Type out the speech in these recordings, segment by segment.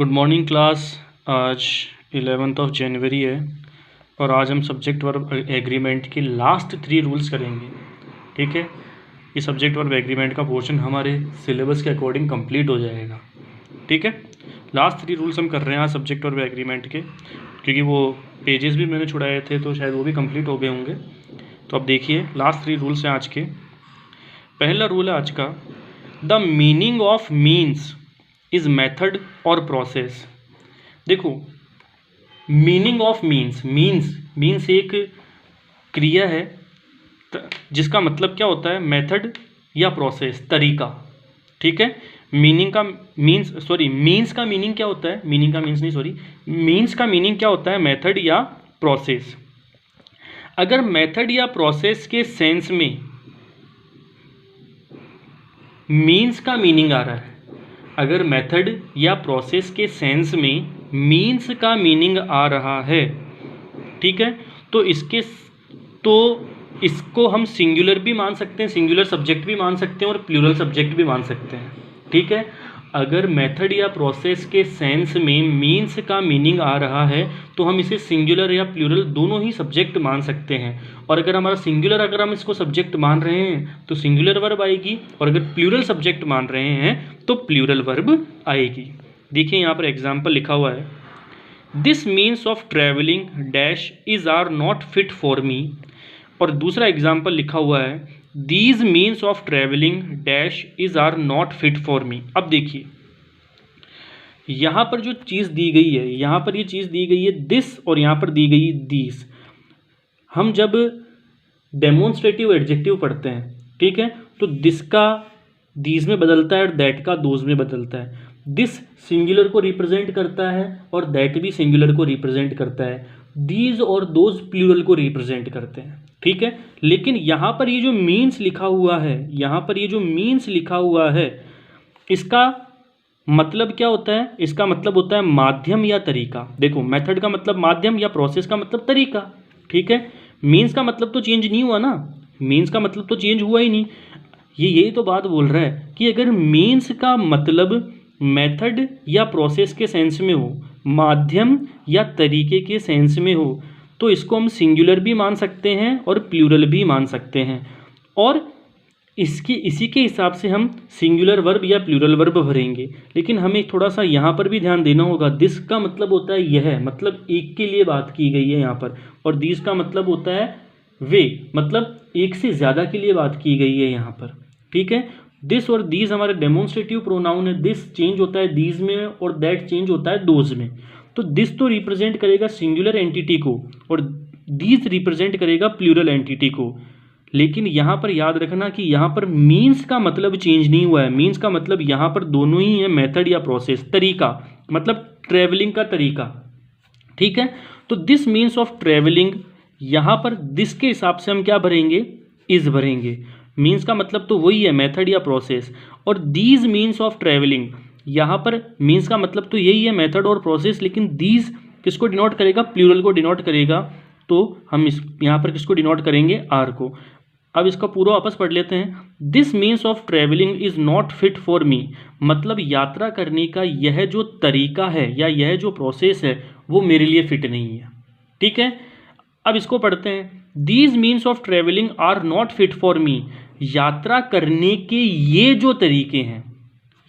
Good morning class. आज 11 जनवरी है और आज हम सब्जेक्ट वर्ब एग्रीमेंट के लास्ट 3 रूल्स करेंगे। ठीक है, ये सब्जेक्ट वर्ब एग्रीमेंट का पोर्शन हमारे सिलेबस के अकॉर्डिंग कंप्लीट हो जाएगा। ठीक है, लास्ट 3 रूल्स हम कर रहे हैं आज सब्जेक्ट वर्ब एग्रीमेंट के, क्योंकि वो पेजेस भी मैंने छुड़ाए थे तो शायद वो भी कंप्लीट हो गए होंगे। तो अब देखिए, लास्ट 3 रूल्स हैं आज के। पहला रूल है आज का, the meaning of means is method और प्रोसेस। देखो, मीनिंग ऑफ मीन्स एक क्रिया है जिसका मतलब क्या होता है, मेथड या प्रोसेस, तरीका। ठीक है, मीन्स का मीनिंग क्या होता है, मीन्स का मीनिंग क्या होता है, मेथड या प्रोसेस। अगर मेथड या प्रोसेस के सेंस में मीन्स का मीनिंग आ रहा है, अगर मेथड या प्रोसेस के सेंस में मीन्स का मीनिंग आ रहा है, ठीक है, तो इसको हम सिंगुलर भी मान सकते हैं, सिंगुलर सब्जेक्ट भी मान सकते हैं और प्लूरल सब्जेक्ट भी मान सकते हैं। ठीक है, अगर मेथड या प्रोसेस के सेंस में मीन्स का मीनिंग आ रहा है तो हम इसे सिंगुलर या प्लूरल दोनों ही सब्जेक्ट मान सकते हैं। और अगर हमारा सिंगुलर, अगर हम इसको सब्जेक्ट मान रहे हैं तो सिंगुलर वर्ब आएगी, और अगर प्लूरल सब्जेक्ट मान रहे हैं तो प्लूरल वर्ब आएगी। देखिए यहाँ पर एग्जाम्पल लिखा हुआ है, this means of travelling dash is are not fit for me. और दूसरा एग्जाम्पल लिखा हुआ है, these means of travelling dash is are not fit for me. अब देखिए, यहाँ पर जो चीज़ दी गई है, यहाँ पर ये चीज़ दी गई है दिस, और यहाँ पर दी गई दीज। हम जब डेमोन्स्ट्रेटिव एडजेक्टिव पढ़ते हैं, ठीक है, तो दिस का दीज में बदलता है और दैट का दोज में बदलता है। दिस सिंगुलर को रिप्रेजेंट करता है और दैट भी सिंगुलर को रिप्रेजेंट करता है। दीज और दोज प्लूरल को रिप्रेजेंट करते हैं। ठीक है, लेकिन यहाँ पर ये जो मीन्स लिखा हुआ है, यहाँ पर ये जो मीन्स लिखा हुआ है, इसका मतलब क्या होता है, इसका मतलब होता है माध्यम या तरीका। देखो, मेथड का मतलब माध्यम या प्रोसेस का मतलब तरीका। ठीक है, मीन्स का मतलब तो चेंज नहीं हुआ ना, मीन्स का मतलब तो चेंज हुआ ही नहीं। यही तो बात बोल रहा है कि अगर मीन्स का मतलब मेथड या प्रोसेस के सेंस में हो, माध्यम या तरीके के सेंस में हो, तो इसको हम सिंगुलर भी मान सकते हैं और प्लूरल भी मान सकते हैं। और इसी के हिसाब से हम सिंगुलर वर्ब या प्लूरल वर्ब भरेंगे। लेकिन हमें थोड़ा सा यहाँ पर भी ध्यान देना होगा, दिस का मतलब होता है यह, मतलब एक के लिए बात की गई है यहाँ पर, और दिस का मतलब होता है वे, मतलब एक से ज़्यादा के लिए बात की गई है यहाँ पर। ठीक है, दिस और दीज हमारे डेमोन्स्ट्रेटिव प्रोनाउन है। दिस चेंज होता है दीज में और दैट चेंज होता है दोज में। तो दिस तो रिप्रेजेंट करेगा सिंगुलर एंटिटी को और दीज रिप्रेजेंट करेगा प्लूरल एंटिटी को। लेकिन यहाँ पर याद रखना कि यहाँ पर मीन्स का मतलब चेंज नहीं हुआ है। मीन्स का मतलब यहाँ पर दोनों ही है, मेथड या प्रोसेस, तरीका, मतलब ट्रेवलिंग का तरीका। ठीक है, तो दिस मीन्स ऑफ ट्रेवलिंग, यहाँ पर दिस के हिसाब से हम क्या भरेंगे, इज भरेंगे। मीन्स का मतलब तो वही है, मेथड या प्रोसेस। और दीज मीन्स ऑफ ट्रैवलिंग, यहाँ पर मीन्स का मतलब तो यही है, मेथड और प्रोसेस, लेकिन दीज किसको डिनोट करेगा, प्लूरल को डिनोट करेगा। तो हम यहाँ पर किसको डिनोट करेंगे, आर को। अब इसका पूरा वापस पढ़ लेते हैं। This means of travelling is not fit for मी, मतलब यात्रा करने का यह जो तरीका है या यह जो प्रोसेस है वो मेरे लिए फिट नहीं है। ठीक है, अब इसको पढ़ते हैं। These means of travelling are not fit for me, यात्रा करने के ये जो तरीके हैं,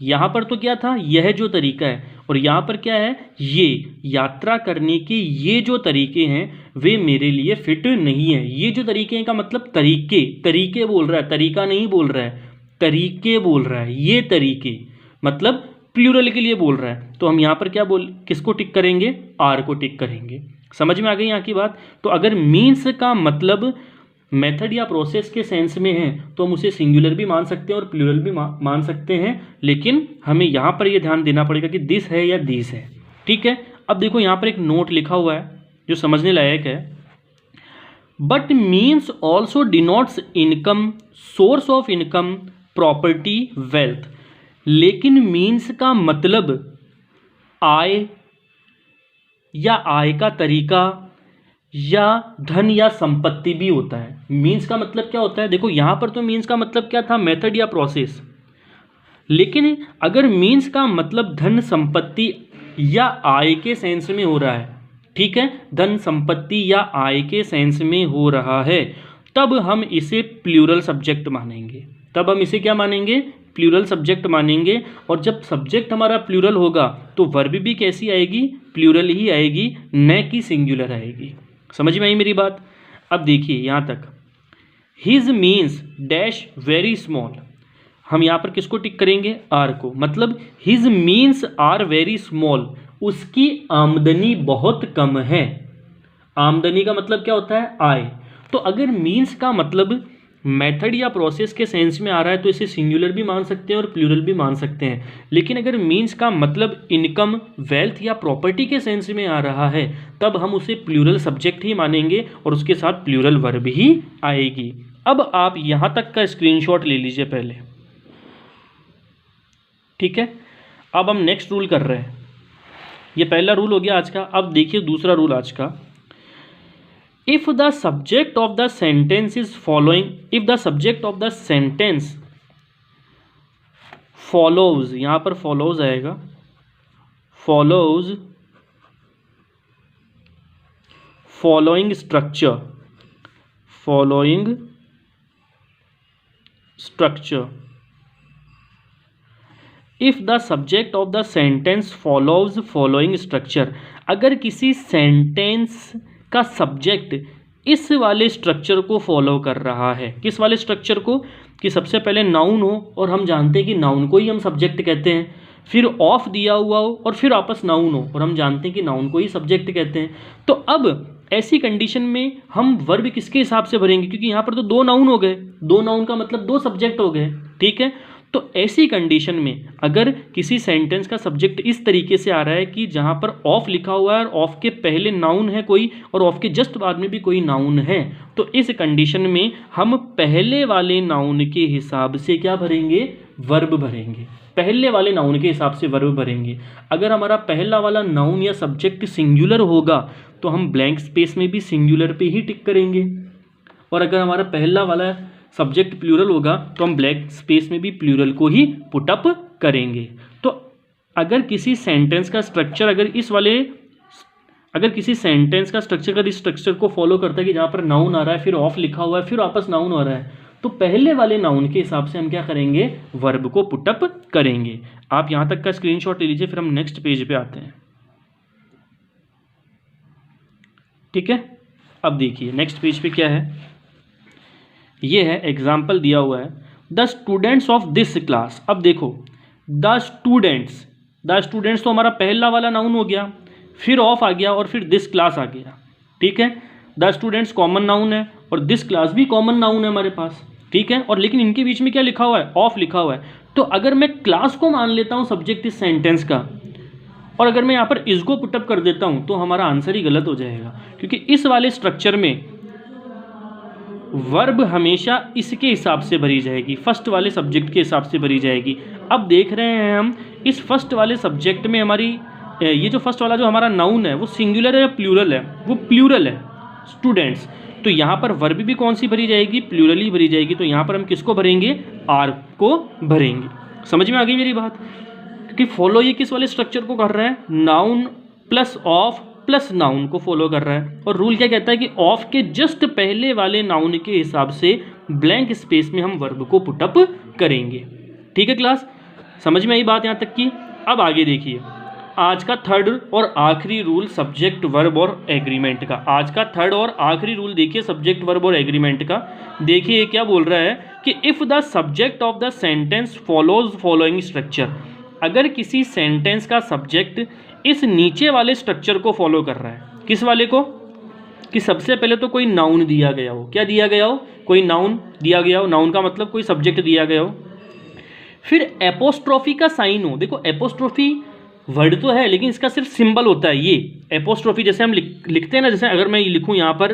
यहाँ पर तो क्या था, यह जो तरीका है, और यहाँ पर क्या है, ये यात्रा करने के ये जो तरीके हैं वे मेरे लिए फिट नहीं है। ये जो तरीके हैं का मतलब तरीके बोल रहा है, तरीका नहीं बोल रहा है, तरीके बोल रहा है। ये तरीके मतलब प्लूरल के लिए बोल रहा है। तो हम यहाँ पर क्या किसको टिक करेंगे, आर को टिक करेंगे। समझ में आ गई यहाँ की बात। तो अगर मीन्स का मतलब मेथड या प्रोसेस के सेंस में है तो हम उसे सिंगुलर भी मान सकते हैं और प्लूरल भी मान सकते हैं, लेकिन हमें यहाँ पर यह ध्यान देना पड़ेगा कि दिस है या दीस है। ठीक है, अब देखो यहाँ पर एक नोट लिखा हुआ है जो समझने लायक है। But means also denotes income, source of income, property, wealth. लेकिन मीन्स का मतलब आय या आय का तरीका या धन या संपत्ति भी होता है। मीन्स का मतलब क्या होता है, देखो यहाँ पर तो मीन्स का मतलब क्या था, मेथड या प्रोसेस। लेकिन अगर मीन्स का मतलब धन, संपत्ति, या आय के सेंस में हो रहा है, ठीक है, धन संपत्ति या आय के सेंस में हो रहा है, तब हम इसे प्लूरल सब्जेक्ट मानेंगे। तब हम इसे क्या मानेंगे? प्लूरल सब्जेक्ट मानेंगे। और जब सब्जेक्ट हमारा प्लूरल होगा तो वर्ब भी कैसी आएगी? प्लूरल ही आएगी, न कि सिंगुलर आएगी। समझ में आई मेरी बात? अब देखिए यहाँ तक, his means dash very small, हम यहाँ पर किसको टिक करेंगे? आर को। मतलब his means are very small, उसकी आमदनी बहुत कम है। आमदनी का मतलब क्या होता है? आय। तो अगर मीन्स का मतलब मेथड या प्रोसेस के सेंस में आ रहा है तो इसे सिंगुलर भी मान सकते हैं और प्लूरल भी मान सकते हैं। लेकिन अगर मीन्स का मतलब इनकम, वेल्थ या प्रॉपर्टी के सेंस में आ रहा है तब हम उसे प्लूरल सब्जेक्ट ही मानेंगे और उसके साथ प्लूरल वर्ब ही आएगी। अब आप यहाँ तक का स्क्रीनशॉट ले लीजिए पहले, ठीक है। अब हम नेक्स्ट रूल कर रहे हैं। ये पहला रूल हो गया आज का। अब देखिए दूसरा रूल आज का, if the subject of the sentence is following, if the subject of the sentence follows, यहां पर फॉलोज आएगा, follows following structure, following structure, if the subject of the sentence follows following structure, अगर किसी sentence का subject इस वाले structure को follow कर रहा है। किस वाले स्ट्रक्चर को? कि सबसे पहले नाउन हो और हम जानते हैं कि नाउन को ही हम सब्जेक्ट कहते हैं, फिर ऑफ दिया हुआ हो और फिर वापस नाउन हो और हम जानते हैं कि नाउन को ही सब्जेक्ट कहते हैं। तो अब ऐसी कंडीशन में हम वर्ब किसके हिसाब से भरेंगे? क्योंकि यहाँ पर तो दो नाउन हो गए, दो नाउन का मतलब दो सब्जेक्ट हो गए, ठीक है। तो ऐसी कंडीशन में अगर किसी सेंटेंस का सब्जेक्ट इस तरीके से आ रहा है कि जहाँ पर ऑफ लिखा हुआ है और ऑफ के पहले नाउन है कोई और ऑफ के जस्ट बाद में भी कोई नाउन है, तो इस कंडीशन में हम पहले वाले नाउन के हिसाब से क्या भरेंगे? वर्ब भरेंगे। पहले वाले नाउन के हिसाब से वर्ब भरेंगे। अगर हमारा पहला वाला नाउन या सब्जेक्ट सिंगुलर होगा तो हम ब्लैंक स्पेस में भी सिंगुलर पे ही टिक करेंगे, और अगर हमारा पहला वाला सब्जेक्ट प्लूरल होगा तो हम ब्लैंक स्पेस में भी प्लूरल को ही पुटअप करेंगे। तो अगर किसी सेंटेंस का स्ट्रक्चर अगर किसी सेंटेंस का स्ट्रक्चर इस स्ट्रक्चर को फॉलो करता है कि जहाँ पर नाउन आ रहा है, फिर ऑफ लिखा हुआ है, फिर वापस नाउन आ रहा है, तो पहले वाले नाउन के हिसाब से हम क्या करेंगे? वर्ब को पुटअप करेंगे। आप यहाँ तक का स्क्रीनशॉट ले लीजिए, फिर हम नेक्स्ट पेज पे आते हैं, ठीक है। अब देखिए नेक्स्ट पेज पे क्या है, ये है एग्जाम्पल दिया हुआ है, the students of this class. अब देखो द स्टूडेंट्स तो हमारा पहला वाला नाउन हो गया, फिर ऑफ आ गया और फिर दिस क्लास आ गया, ठीक है। द स्टूडेंट्स कॉमन नाउन है और दिस क्लास भी कॉमन नाउन है हमारे पास, ठीक है। और लेकिन इनके बीच में क्या लिखा हुआ है? ऑफ लिखा हुआ है। तो अगर मैं क्लास को मान लेता हूँ सब्जेक्ट इस सेंटेंस का, और अगर मैं यहाँ पर इसको पुटअप कर देता हूँ तो हमारा आंसर ही गलत हो जाएगा, क्योंकि इस वाले स्ट्रक्चर में वर्ब हमेशा इसके हिसाब से भरी जाएगी, फर्स्ट वाले सब्जेक्ट के हिसाब से भरी जाएगी। अब देख रहे हैं हम इस फर्स्ट वाले सब्जेक्ट में हमारी ये जो फर्स्ट वाला जो हमारा नाउन है वो सिंगुलर है या प्लूरल है? वो प्लूरल है, स्टूडेंट्स। तो यहाँ पर वर्ब भी कौन सी भरी जाएगी? प्लूरल ही भरी जाएगी। तो यहाँ पर हम किसको भरेंगे? आर को भरेंगे। समझ में आ गई मेरी बात? क्योंकि फॉलो ये किस वाले स्ट्रक्चर को कर रहा है? Noun plus of plus noun को फॉलो कर रहा है। और रूल क्या कहता है कि ऑफ के जस्ट पहले वाले नाउन के हिसाब से ब्लैंक स्पेस में हम वर्ब को पुटअप करेंगे, ठीक है क्लास? समझ में आई बात यहाँ तक की? अब आगे देखिए आज का थर्ड और आखिरी रूल सब्जेक्ट वर्ब और एग्रीमेंट का। आज का थर्ड और आखिरी रूल देखिए सब्जेक्ट वर्ब और एग्रीमेंट का। देखिए क्या बोल रहा है कि if the subject of the sentence follows following structure, अगर किसी सेंटेंस का सब्जेक्ट इस नीचे वाले स्ट्रक्चर को फॉलो कर रहा है। किस वाले को? कि सबसे पहले तो कोई नाउन दिया गया हो। क्या दिया गया हो? कोई नाउन दिया गया हो। नाउन का मतलब कोई सब्जेक्ट दिया गया हो। फिर एपोस्ट्रोफी का साइन हो। देखो एपोस्ट्रोफी वर्ड तो है लेकिन इसका सिर्फ सिंबल होता है। ये एपोस्ट्रोफी जैसे हम लिखते हैं ना, जैसे अगर मैं लिखूँ यहाँ पर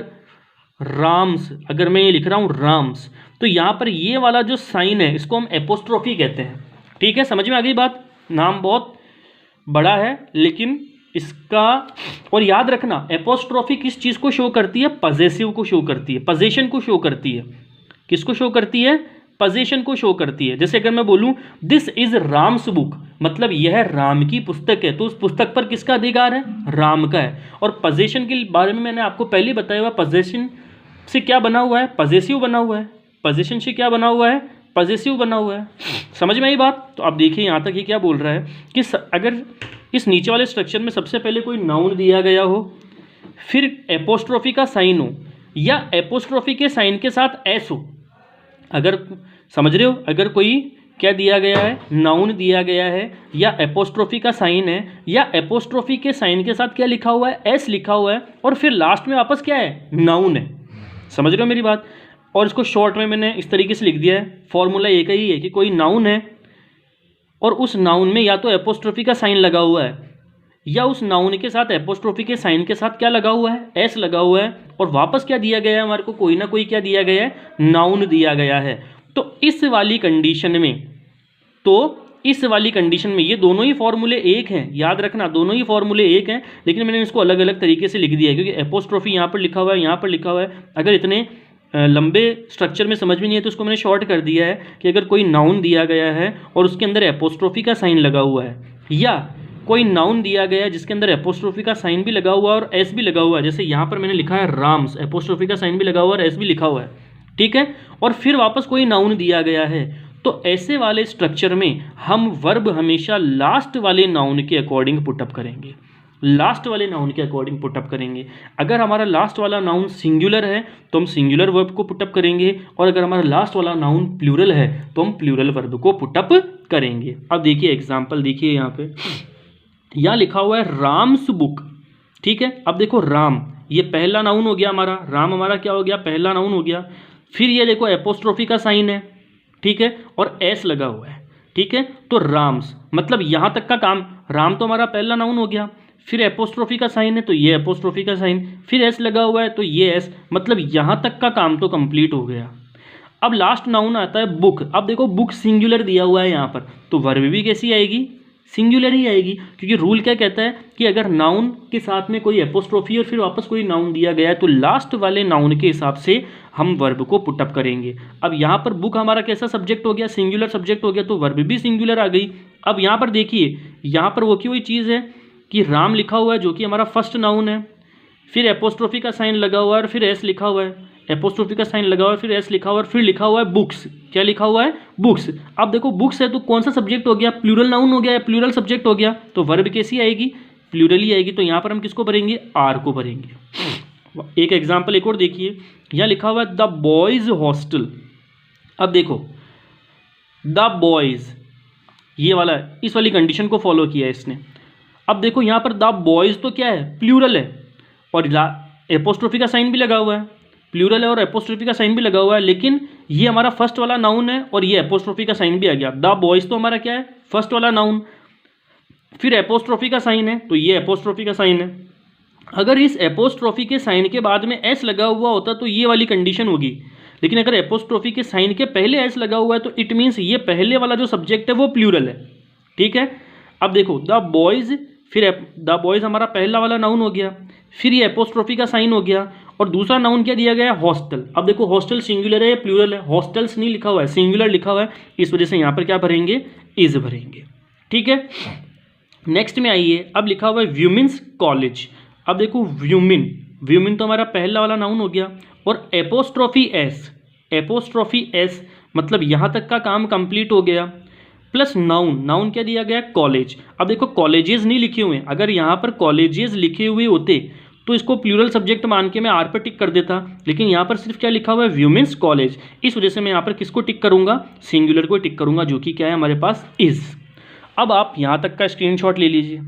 राम्स, अगर मैं ये लिख रहा हूँ राम्स, तो यहाँ पर ये वाला जो साइन है इसको हम एपोस्ट्रोफी कहते हैं, ठीक है। समझ में आ गई बात? नाम बहुत बड़ा है लेकिन इसका, और याद रखना एपोस्ट्रोफी किस चीज़ को शो करती है? पजेसिव को शो करती है, पजेशन को शो करती है। किसको शो करती है? पोजीशन को शो करती है। जैसे अगर मैं बोलूं दिस इज राम्स बुक, मतलब यह राम की पुस्तक है, तो उस पुस्तक पर किसका अधिकार है? राम का है। और पोजीशन के बारे में मैंने आपको पहले बताया हुआ, पोजीशन से क्या बना हुआ है? पॉजेसिव बना हुआ है। पोजीशन से क्या बना हुआ है? पॉजेसिव बना हुआ है। समझ में आई बात? तो अब देखिए यहाँ तक ये क्या बोल रहा है कि अगर इस नीचे वाले स्ट्रक्चर में सबसे पहले कोई नाउन दिया गया हो, फिर एपोस्ट्रोफी का साइन हो, या एपोस्ट्रोफी के साइन के साथ एस हो, अगर समझ रहे हो, अगर कोई क्या दिया गया है? नाउन दिया गया है, या एपोस्ट्रोफी का साइन है, या एपोस्ट्रोफी के साइन के साथ क्या लिखा हुआ है? एस लिखा हुआ है, और फिर लास्ट में वापस क्या है? नाउन है। समझ रहे हो मेरी बात? और इसको शॉर्ट में मैंने इस तरीके से लिख दिया है, फॉर्मूला एक ही है कि कोई नाउन है और उस नाउन में या तो एपोस्ट्रोफी का साइन लगा हुआ है, या उस नाउन के साथ एपोस्ट्रोफी के साइन के साथ क्या लगा हुआ है? एस लगा हुआ है, और वापस क्या दिया गया है हमारे को? कोई ना कोई क्या दिया गया है? नाउन दिया गया है। तो इस वाली कंडीशन में ये दोनों ही फॉर्मूले एक हैं, याद रखना, दोनों ही फॉर्मूले एक हैं, लेकिन मैंने इसको अलग अलग तरीके से लिख दिया है, क्योंकि एपोस्ट्रोफी यहाँ पर लिखा हुआ है, यहाँ पर लिखा हुआ है। अगर इतने लंबे स्ट्रक्चर में समझ में नहीं है तो उसको मैंने शॉर्ट कर दिया है कि अगर कोई नाउन दिया गया है और उसके अंदर एपोस्ट्रोफी का साइन लगा हुआ है, या कोई नाउन दिया गया है जिसके अंदर एपोस्ट्रोफी का साइन भी लगा हुआ है और एस भी लगा हुआ है, जैसे यहाँ पर मैंने लिखा है राम्स, एपोस्ट्रोफी का साइन भी लगा हुआ है और एस भी लिखा हुआ है, ठीक है, और फिर वापस कोई नाउन दिया गया है, तो ऐसे वाले स्ट्रक्चर में हम वर्ब हमेशा लास्ट वाले नाउन के अकॉर्डिंग पुटअप करेंगे, लास्ट वाले नाउन के अकॉर्डिंग पुटअप करेंगे। अगर हमारा लास्ट वाला नाउन सिंगुलर है तो हम सिंगुलर वर्ब को पुटअप करेंगे, और अगर हमारा लास्ट वाला नाउन प्लूरल है तो हम प्लूरल वर्ब को पुटअप करेंगे। अब देखिए एग्जाम्पल, देखिए यहाँ पे यहाँ लिखा हुआ है राम्स बुक, ठीक है। अब देखो राम, ये पहला नाउन हो गया हमारा, राम हमारा क्या हो गया? पहला नाउन हो गया। फिर ये देखो एपोस्ट्रोफी का साइन है, ठीक है, और एस लगा हुआ है, ठीक है, तो राम्स, मतलब यहाँ तक का काम, राम तो हमारा पहला नाउन हो गया, फिर एपोस्ट्रोफी का साइन है तो ये एपोस्ट्रोफी का साइन, फिर एस लगा हुआ है तो ये एस, मतलब यहाँ तक का काम तो कंप्लीट हो गया। अब लास्ट नाउन आता है बुक। अब देखो बुक सिंगुलर दिया हुआ है यहाँ पर, तो वर्ब भी कैसी आएगी? सिंगुलर ही आएगी, क्योंकि रूल क्या कहता है कि अगर नाउन के साथ में कोई एपोस्ट्रोफी और फिर वापस कोई नाउन दिया गया है तो लास्ट वाले नाउन के हिसाब से हम वर्ब को पुटअप करेंगे। अब यहाँ पर बुक हमारा कैसा सब्जेक्ट हो गया? सिंगुलर सब्जेक्ट हो गया, तो वर्ब भी सिंगुलर आ गई। अब यहाँ पर देखिए, यहाँ पर वो की वही चीज़ है कि राम लिखा हुआ है जो कि हमारा फर्स्ट नाउन है, फिर एपोस्ट्रोफी का साइन लगा हुआ है और फिर एस लिखा हुआ है, एपोस्ट्रोफी का साइन लगा हुआ है, फिर एस लिखा हुआ है, फिर लिखा हुआ है बुक्स। क्या लिखा हुआ है? बुक्स। अब देखो बुक्स है तो कौन सा सब्जेक्ट हो गया? प्लूरल नाउन हो गया या प्लूरल सब्जेक्ट हो गया, तो वर्ब कैसी आएगी? प्लूरल ही आएगी। तो यहाँ पर हम किसको भरेंगे? आर को भरेंगे। एक एग्जाम्पल एक और देखिए, यहाँ लिखा हुआ है द बॉयज हॉस्टल। अब देखो द बॉयज, ये वाला, इस वाली कंडीशन को फॉलो किया है इसने। अब देखो यहाँ पर द बॉयज तो क्या है? प्लूरल है, और एपोस्ट्रोफी का साइन भी लगा हुआ है, प्लूरल है और एपोस्ट्रोफी का साइन भी लगा हुआ है, लेकिन ये हमारा फर्स्ट वाला नाउन है और ये एपोस्ट्रोफी का साइन भी आ गया। द बॉयज तो हमारा क्या है? फर्स्ट वाला नाउन, फिर एपोस्ट्रोफी का साइन है तो ये एपोस्ट्रोफी का साइन है। अगर इस एपोस्ट्रोफी के साइन के बाद में एस लगा हुआ होता तो ये वाली कंडीशन होगी, लेकिन अगर एपोस्ट्रोफी के साइन के पहले एस लगा हुआ है तो इट मीन्स ये पहले वाला जो सब्जेक्ट है वो प्लूरल है, ठीक है। अब देखो द बॉयज, फिर द बॉयज हमारा पहला वाला नाउन हो गया, फिर ये एपोस्ट्रोफी का साइन हो गया, और दूसरा नाउन क्या दिया गया है? हॉस्टल। अब देखो हॉस्टल सिंगुलर है या प्लूरल है? हॉस्टल्स नहीं लिखा हुआ है, सिंगुलर लिखा हुआ है, इस वजह से यहाँ पर क्या भरेंगे? इज भरेंगे, ठीक है। नेक्स्ट में आइए, अब लिखा हुआ है व्यूमेन्स कॉलेज। अब देखो व्यूमेन, व्यूमेन तो हमारा पहला वाला नाउन हो गया, और एपोस्ट्रोफी एस, एपोस्ट्रोफी एस, मतलब यहाँ तक का काम कंप्लीट हो गया, प्लस नाउन, नाउन क्या दिया गया? कॉलेज। अब देखो कॉलेजेस नहीं लिखे हुए हैं, अगर यहाँ पर कॉलेजेस लिखे हुए होते तो इसको प्लूरल सब्जेक्ट मान के मैं आर पर टिक कर देता, लेकिन यहाँ पर सिर्फ क्या लिखा हुआ है? व्यूमेन्स कॉलेज। इस वजह से मैं यहाँ पर किसको टिक करूँगा? सिंगुलर को टिक करूँगा, जो कि क्या है हमारे पास? इज। अब आप यहाँ तक का स्क्रीनशॉट ले लीजिए।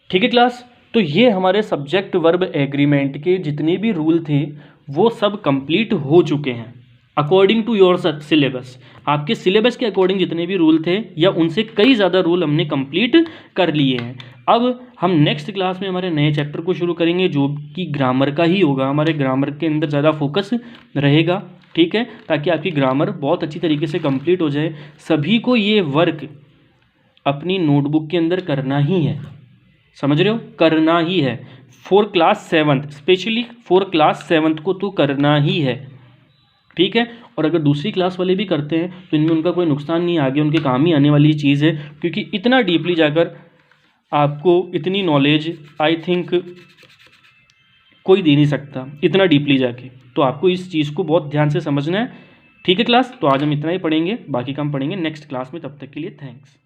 ठीक है क्लास, तो ये हमारे सब्जेक्ट वर्ब एग्रीमेंट के जितने भी रूल थे वो सब कंप्लीट हो चुके हैं अकॉर्डिंग टू योर सिलेबस। आपके सिलेबस के अकॉर्डिंग जितने भी रूल थे या उनसे कई ज़्यादा रूल हमने कंप्लीट कर लिए हैं। अब हम नेक्स्ट क्लास में हमारे नए चैप्टर को शुरू करेंगे जो कि ग्रामर का ही होगा। हमारे ग्रामर के अंदर ज़्यादा फोकस रहेगा, ठीक है, ताकि आपकी ग्रामर बहुत अच्छी तरीके से कंप्लीट हो जाए। सभी को ये वर्क अपनी नोटबुक के अंदर करना ही है, समझ रहे हो? करना ही है। For class 7th, specially for class 7th को तो करना ही है, ठीक है। और अगर दूसरी क्लास वाले भी करते हैं तो इनमें उनका कोई नुकसान नहीं, आगे उनके काम ही आने वाली चीज़ है, क्योंकि इतना डीपली जाकर आपको इतनी नॉलेज आई थिंक कोई दे नहीं सकता इतना डीपली जाके, तो आपको इस चीज़ को बहुत ध्यान से समझना है, ठीक है क्लास। तो आज हम इतना ही पढ़ेंगे, बाकी का हम पढ़ेंगे नेक्स्ट क्लास में, तब तक के लिए थैंक्स।